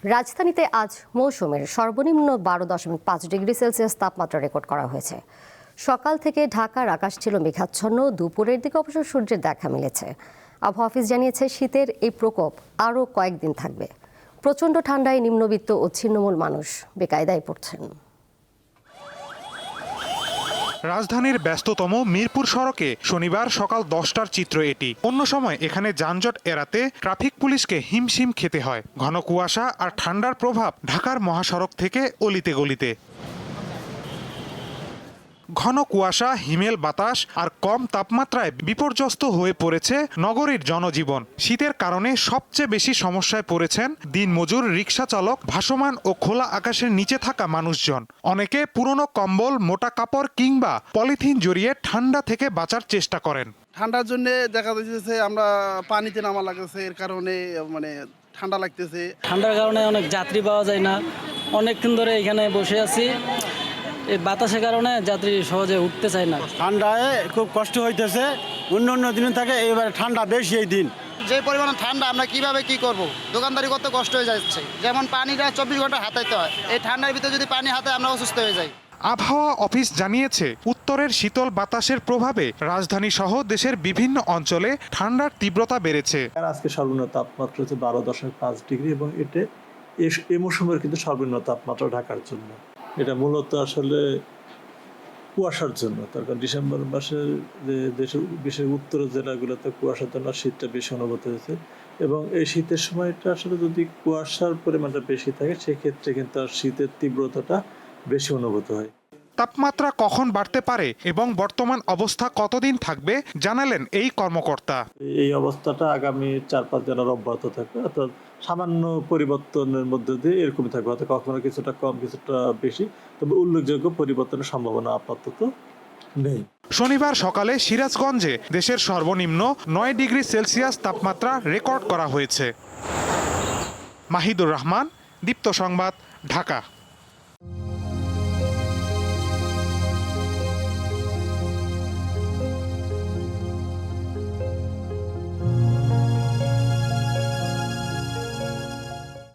রাজধানীতে আজ মৌসুমের সর্বনিম্ন 12.5 ডিগ্রি সেলসিয়াস তাপমাত্রা রেকর্ড করা হয়েছে। সকাল থেকে ঢাকার আকাশ ছিল মেঘাচ্ছন্ন, দুপুরের দিকে অবশ্য সূর্যের দেখা মিলেছে। আবহাওয়া অফিস জানিয়েছে শীতের এই প্রকোপ আরও কয়েকদিন থাকবে। প্রচণ্ড ঠান্ডায় নিম্নবিত্ত ও ছিন্নমূল মানুষ বেকায়দায় পড়ছেন। রাজধানীর ব্যস্ততম মিরপুর সড়কে শনিবার সকাল 10টার চিত্র এটি। অন্য সময় এখানে যানজট এড়াতে ট্রাফিক পুলিশকে হিমশিম খেতে হয়। ঘন কুয়াশা আর ঠান্ডার প্রভাব ঢাকার মহাসড়ক থেকে অলিতে গলিতে। ঘন কুয়াশা, হিমেল বাতাস আর কম তাপমাত্রায় বিপর্যস্ত হয়ে পড়েছে নগরীর জনজীবন। শীতের কারণে সবচেয়ে বেশি সমস্যায় পড়েছেন দিনমজুর, রিকশা চালক, ভাসমান ও খোলা আকাশের নিচে থাকা মানুষজন। অনেকে পুরনো কম্বল, মোটা কাপড় কিংবা পলিথিন জড়িয়ে ঠান্ডা থেকে বাঁচার চেষ্টা করেন। ঠান্ডার জন্য দেখা যাচ্ছে আমরা পানিতে নামা লাগতেছে, এর কারণে ঠান্ডা লাগতেছে। ঠান্ডার কারণে অনেক যাত্রী পাওয়া যায় না। অনেকক্ষণ ধরে এখানে বসে আছি, এই বাতাসের কারণে যাত্রী সহজে উঠতে চায় না। ঠান্ডায় খুব কষ্ট হইতেছে, অন্য দিনে থাকে, এবারে ঠান্ডা বেশি এই দিন। যে পরিমাণে ঠান্ডা আমরা কিভাবে কি করব, দোকানদারি করতে কষ্ট হয়ে যাচ্ছে। যেমন পানিটা 24 ঘন্টা হাতাইতে হয়, এই ঠান্ডার ভিতরে যদি পানি হাতে আমরা অসুস্থ হয়ে যাই। আবহাওয়া অফিস জানিয়েছে উত্তরের শীতল বাতাসের প্রভাবে রাজধানী সহ দেশের বিভিন্ন অঞ্চলে ঠান্ডার তীব্রতা বেড়েছে। আজকে সর্বনিম্ন তাপমাত্রা হচ্ছে 12.5 ডিগ্রি এবং এটা এই মৌসুমের কিন্তু সর্বনিম্ন তাপমাত্রা ঢাকার জন্য। এটা মূলত আসলে কুয়াশার জন্য, তার কারণ ডিসেম্বর মাসে যে দেশের বিশেষ উত্তরের জেলাগুলোতে কুয়াশার জন্য শীতটা বেশি অনুভূত হয়েছে এবং এই শীতের সময়টা আসলে যদি কুয়াশার পরিমাণটা বেশি থাকে সেক্ষেত্রে কিন্তু আর শীতের তীব্রতাটা বেশি অনুভূত হয়। তাপমাত্রা কখন বাড়তে পারে এবং বর্তমান অবস্থা কতদিন থাকবে জানালেন এই কর্মকর্তা। এই অবস্থাটা আগামী 4-5 দিন অব্যাহত থাকবে, অর্থাৎ সামান্য পরিবর্তনের মধ্যে দিয়ে এরকমই থাকবে, হয়তো কখনো কিছুটা কম কিছুটা বেশি, তবে উল্লেখযোগ্য পরিবর্তনের সম্ভাবনা আপাতত নেই। শনিবার সকালে সিরাজগঞ্জে দেশের সর্বনিম্ন 9 ডিগ্রি সেলসিয়াস তাপমাত্রা রেকর্ড করা হয়েছে। মাহিদুর রহমান, দীপ্ত সংবাদ, ঢাকা।